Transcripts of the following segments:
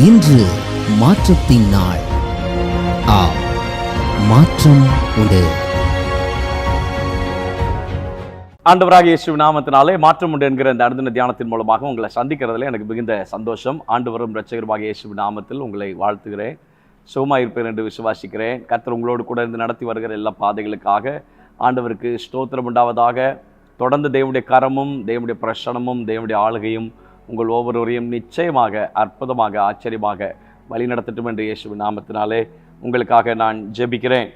இன்று மாற்றத்தின் நாள். மாற்றம் உண்டு. ஆண்டவராகிய இயேசுவின் நாமத்தினாலே மாற்றம் உண்டு என்கிற இந்த அனுதின தியானத்தின் மூலமாக உங்களை சந்திக்கிறதுல எனக்கு மிகுந்த சந்தோஷம். ஆண்டவரும் இரட்சகருமாகிய இயேசுவின் நாமத்தில் உங்களை வாழ்த்துகிறேன். சுகமாக இருப்பேன் என்று விசுவாசிக்கிறேன். கர்த்தர் உங்களோடு கூட இருந்து நடத்தி வருகிற எல்லா பாதைகளுக்காக ஆண்டவருக்கு ஸ்தோத்திரம் உண்டாவதாக. தொடர்ந்து தேவனுடைய கரமும் தேவனுடைய பிரசனமும் தேவனுடைய ஆளுகையும் உங்கள் ஒவ்வொருவரையும் நிச்சயமாக அற்புதமாக ஆச்சரியமாக வழிநடத்தட்டும் என்று இயேசுவின் நாமத்தினாலே உங்களுக்காக நான் ஜெபிக்கிறேன்.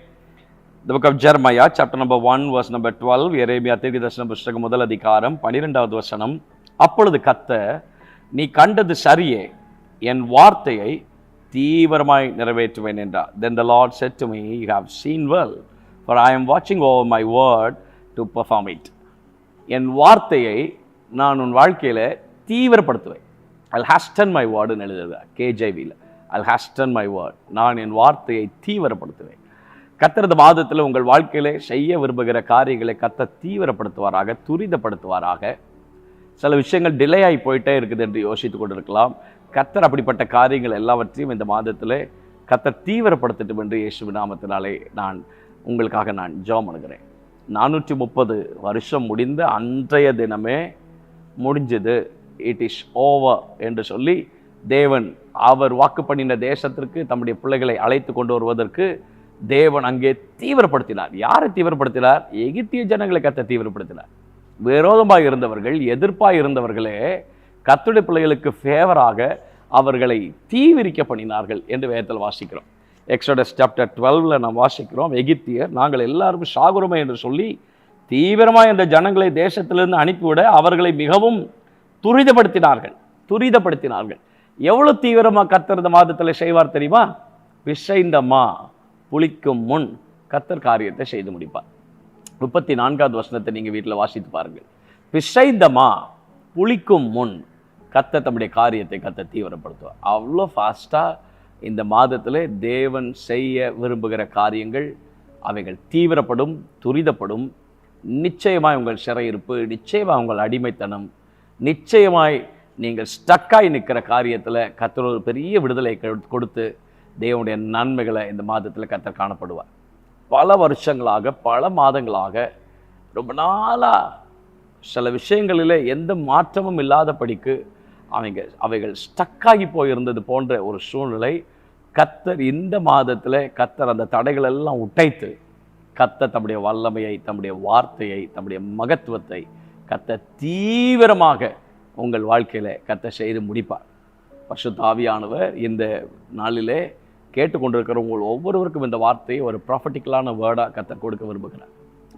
The book of Jeremiah, chapter number 1, verse number 12, எரேமியா தீர்க்கதரிசன புத்தகம் முதல் அதிகாரம் 12வது வசனம். அப்பொழுது கர்த்தர், நீ கண்டது சரியே, என் வார்த்தையை தீவிரமாய் நிறைவேற்றுவேன் என்றார். Then the Lord said to me, you have seen well, for I am watching over my word to perform it. என் வார்த்தையை நான் உன் வாழ்க்கையில் தீவிரப்படுத்துவேன். I'll hasten my word ன்னு எழுதுறதா KJVல. I'll hasten my word. நான் என் வார்த்தையை தீவிரப்படுத்துவேன். கர்த்தர் இந்த மாதத்தில் உங்கள் வாழ்க்கையிலே செய்ய விரும்புகிற காரியங்களை கர்த்தர் தீவிரப்படுத்துவாராக, துரிதப்படுத்துவாராக. சில விஷயங்கள் டிலே ஆகி போயிட்டே இருக்குது என்று யோசித்து கொண்டிருக்கலாம். கர்த்தர் அப்படிப்பட்ட காரியங்கள் எல்லாவற்றையும் இந்த மாதத்தில் கர்த்தர் தீவிரப்படுத்தட்டும் என்று இயேசுவின் நாமத்தினாலே உங்களுக்காக நான் ஜெபம் பண்ணுகிறேன். 430 வருஷம் முடிந்த அன்றைய தினமே முடிஞ்சது. இட் இஸ் ஓவர் என்று சொல்லி தேவன் அவர் வாக்கு பண்ணின தேசத்திற்கு தம்முடைய பிள்ளைகளை அழைத்து கொண்டு வருவதற்கு தேவன் அங்கே தீவிரப்படுத்தினார். யாரை தீவிரப்படுத்தினார்? எகிப்திய ஜனங்களை கர்த்தர் தீவிரப்படுத்தினார். விரோதமாக இருந்தவர்கள், எதிர்ப்பாக இருந்தவர்களே கர்த்தருடைய பிள்ளைகளுக்கு ஃபேவராக அவர்களை தீவிரிக்க பண்ணினார்கள் என்று வேதத்தில் வாசிக்கிறோம். எக்ஸோடஸ் சாப்டர் 12 நாம் வாசிக்கிறோம். எகிப்தியர் நாங்கள் எல்லாரும் சாகுறோமே என்று சொல்லி தீவிரமாக இந்த ஜனங்களை தேசத்திலிருந்து அனுப்பிவிட அவர்களை மிகவும் துரிதப்படுத்தினார்கள். எவ்வளவு தீவிரமாக கர்த்தர் இந்த மாதத்தில் செய்வார் தெரியுமா? பிசைந்தமா புளிக்கும் முன் கர்த்தர் காரியத்தை செய்து முடிப்பார். 34வது வசனத்தை நீங்கள் வீட்டில் வாசித்து பாருங்கள். பிசைந்தமா புளிக்கும் முன் கர்த்தர் தம்முடைய காரியத்தை கர்த்தர் தீவிரப்படுத்துவார். அவ்வளோ ஃபாஸ்ட்டாக இந்த மாதத்தில் தேவன் செய்ய விரும்புகிற காரியங்கள் அவைகள் தீவிரப்படும், துரிதப்படும். நிச்சயமாய் உங்கள் சிறையிருப்பு, நிச்சயமாக உங்கள் அடிமைத்தனம், நிச்சயமாய் நீங்கள் ஸ்டக்காய் நிற்கிற காரியத்தில் கர்த்தர் ஒரு பெரிய விடுதலை கொடுத்து தேவனுடைய நன்மைகளை இந்த மாதத்தில் கர்த்தர் காணப்படுவார். பல வருஷங்களாக, பல மாதங்களாக, ரொம்ப நாளாக சில விஷயங்களில் எந்த மாற்றமும் இல்லாதபடிக்கு அவைகள் ஸ்டக்காகி போயிருந்தது போன்ற ஒரு சூழ்நிலை கர்த்தர் இந்த மாதத்தில் கர்த்தர் அந்த தடைகள் எல்லாம் உடைத்து கர்த்தர் தம்முடைய வல்லமையை, தம்முடைய வார்த்தையை, தம்முடைய மகத்துவத்தை கர்த்தர் தீவிரமாக உங்கள் வாழ்க்கையில் கர்த்தர் செய்து முடிப்பார். பரிசுத்த ஆவியானவர் இந்த நாளிலே கேட்டுக்கொண்டிருக்கிற உங்கள் ஒவ்வொருவருக்கும் இந்த வார்த்தையை ஒரு ப்ராஃபட்டிக்கலான வேர்டாக கர்த்தர் கொடுக்க விரும்புகிறார்.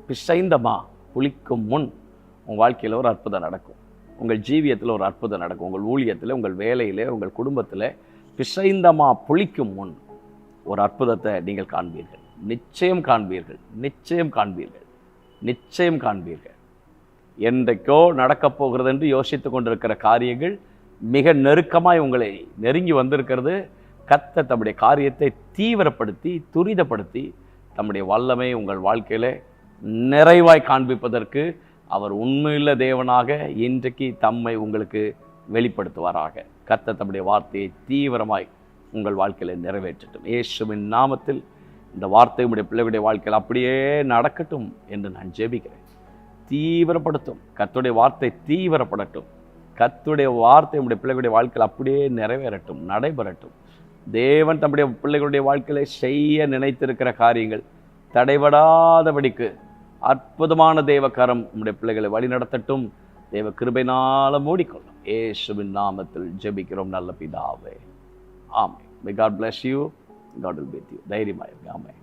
பிசைந்தமா புளிக்கும் முன் உங்கள் வாழ்க்கையில் ஒரு அற்புதம் நடக்கும். உங்கள் ஜீவியத்தில் ஒரு அற்புதம் நடக்கும். உங்கள் ஊழியத்தில், உங்கள் வேலையில், உங்கள் குடும்பத்தில் பிசைந்தமா புளிக்கும் முன் ஒரு அற்புதத்தை நீங்கள் காண்பீர்கள். நிச்சயம் காண்பீர்கள், நிச்சயம் காண்பீர்கள், நிச்சயம் காண்பீர்கள். என்றைக்கோ நடக்கப் போகிறது என்று யோசித்து கொண்டிருக்கிற காரியங்கள் மிக நெருக்கமாய் உங்களை நெருங்கி வந்திருக்கிறது. கர்த்தர் தம்முடைய காரியத்தை தீவிரப்படுத்தி, துரிதப்படுத்தி தம்முடைய வல்லமை உங்கள் வாழ்க்கையில் நிறைவாய் காண்பிப்பதற்கு அவர் உண்மையுள்ள தேவனாக இன்றைக்கு தம்மை உங்களுக்கு வெளிப்படுத்துவாராக. கர்த்தர் தம்முடைய வார்த்தையை தீவிரமாய் உங்கள் வாழ்க்கையில் நிறைவேற்றட்டும். இயேசுவின் நாமத்தில் இந்த வார்த்தை உடைய பிள்ளைகளுடைய வாழ்க்கையில் அப்படியே நடக்கட்டும் என்று நான் ஜெபிக்கிறேன். தீவிரப்படுத்தும் கர்த்தருடைய வார்த்தை தீவிரப்படட்டும். கர்த்தருடைய வார்த்தை உடைய பிள்ளைகளுடைய வாழ்க்கையில் அப்படியே நிறைவேறட்டும், நடைபெறட்டும். தேவன் தம்முடைய பிள்ளைகளுடைய வாழ்க்கையில செய்ய நினைத்திருக்கிற காரியங்கள் தடைபடாதபடிக்கு அற்புதமான தேவகரம் உடைய பிள்ளைகளை வழி நடத்தட்டும். தேவ கிருபையினால மூடிக்கொள்ளும். இயேசுவின் நாமத்தில் ஜெபிக்கிறோம் நல்ல பிதாவே. ஆமென். May God bless you. God will be with you. தைரியமாயிருங்க. Amen.